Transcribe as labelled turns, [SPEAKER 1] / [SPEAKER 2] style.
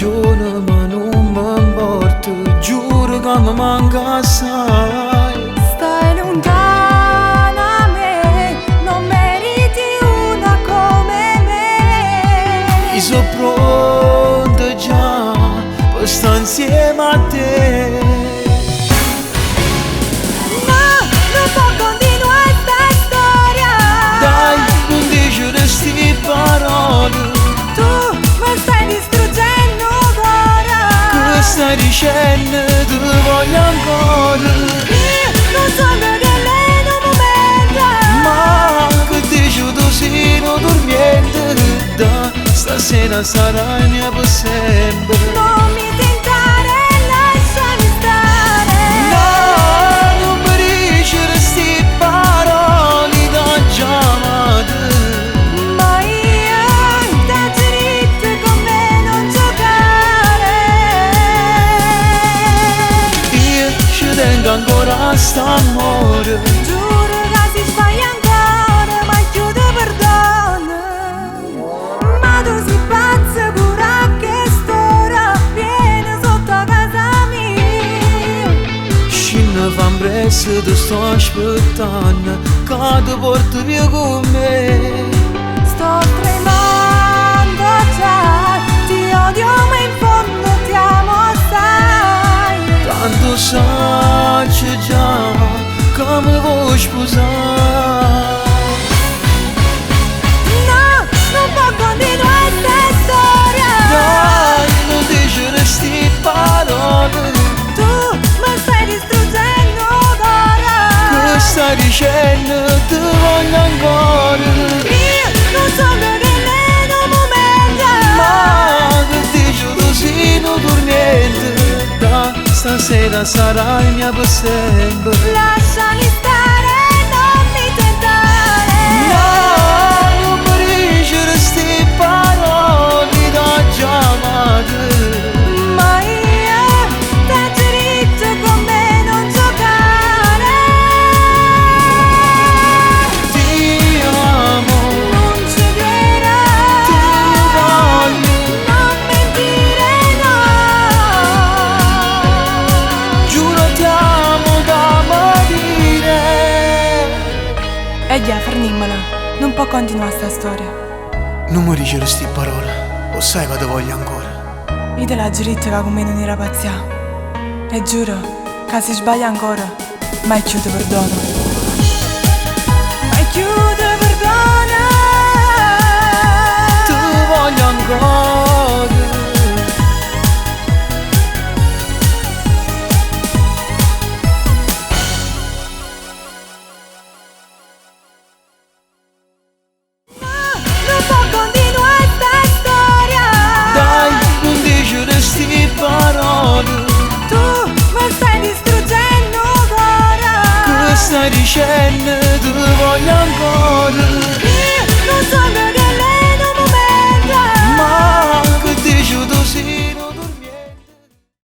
[SPEAKER 1] ragione ma non mi importa, giuro che mi manca assai.
[SPEAKER 2] Stai lontana a me, non meriti una come me.
[SPEAKER 1] Io sono pronta già per stare insieme a te.
[SPEAKER 2] No, non può continuare sta storia.
[SPEAKER 1] Dai, non dici sti parole,
[SPEAKER 2] Tu mi stai distruggendo ora.
[SPEAKER 1] che stai dicendo ti voglio ancora.
[SPEAKER 2] Io non sono che lei non mi merita.
[SPEAKER 1] Ma che dici tu sei non dormiente, da stasera sarai mia per sempre.
[SPEAKER 2] Non mi tentare, lasciami stare.
[SPEAKER 1] No, non mi dicere sti parole da chiamate.
[SPEAKER 2] Ma io da diritto con me non giocare.
[SPEAKER 1] Io ci tengo ancora a st'amore.
[SPEAKER 2] Giuro che si sbaglia ancora, ma chiudo perdono. Ma tu sei pazza pure a che st'ora, vieni sotto casa mia.
[SPEAKER 1] Scina fa presso, ti sto aspettando, che ti porto via con me.
[SPEAKER 2] Sto tremando già, ti odio ma in fondo ti amo assai.
[SPEAKER 1] Tanto sai già che mi vuoi sposare.
[SPEAKER 2] No, non può continuare sta storia.
[SPEAKER 1] Dai, non dici sti parole,
[SPEAKER 2] Tu mi stai distruggendo ora.
[SPEAKER 1] che stai dicendo ti voglio ancora.
[SPEAKER 2] Io non sono che lei non mi merita.
[SPEAKER 1] Ma che dici tu sei non dormiente, da stasera sarai mia per sempre.
[SPEAKER 2] Lasciami stare, non mi tentare.
[SPEAKER 1] No, non mi dicere sti parole da chiamate.
[SPEAKER 2] Ma io da diritto con me non giocare.
[SPEAKER 1] Ti amo,
[SPEAKER 2] Non cedere,
[SPEAKER 1] ti voglio,
[SPEAKER 2] non mentire, no.
[SPEAKER 1] giuro ti amo da morire.
[SPEAKER 2] E già, fermiamola, non può continuare sta storia.
[SPEAKER 1] Non mi dicere sti parole, lo sai che ti voglio ancora.
[SPEAKER 2] Io te la giuritto che con me non era pazzia. E giuro che si sbaglia ancora, mai chiudo perdono. Mai chiudo perdono.
[SPEAKER 1] Ti voglio ancora.
[SPEAKER 2] Non può continuare sta storia.
[SPEAKER 1] Dai, non dici sti parole,
[SPEAKER 2] Tu mi stai distruggendo ora.
[SPEAKER 1] che stai dicendo ti voglio ancora.
[SPEAKER 2] Io non sono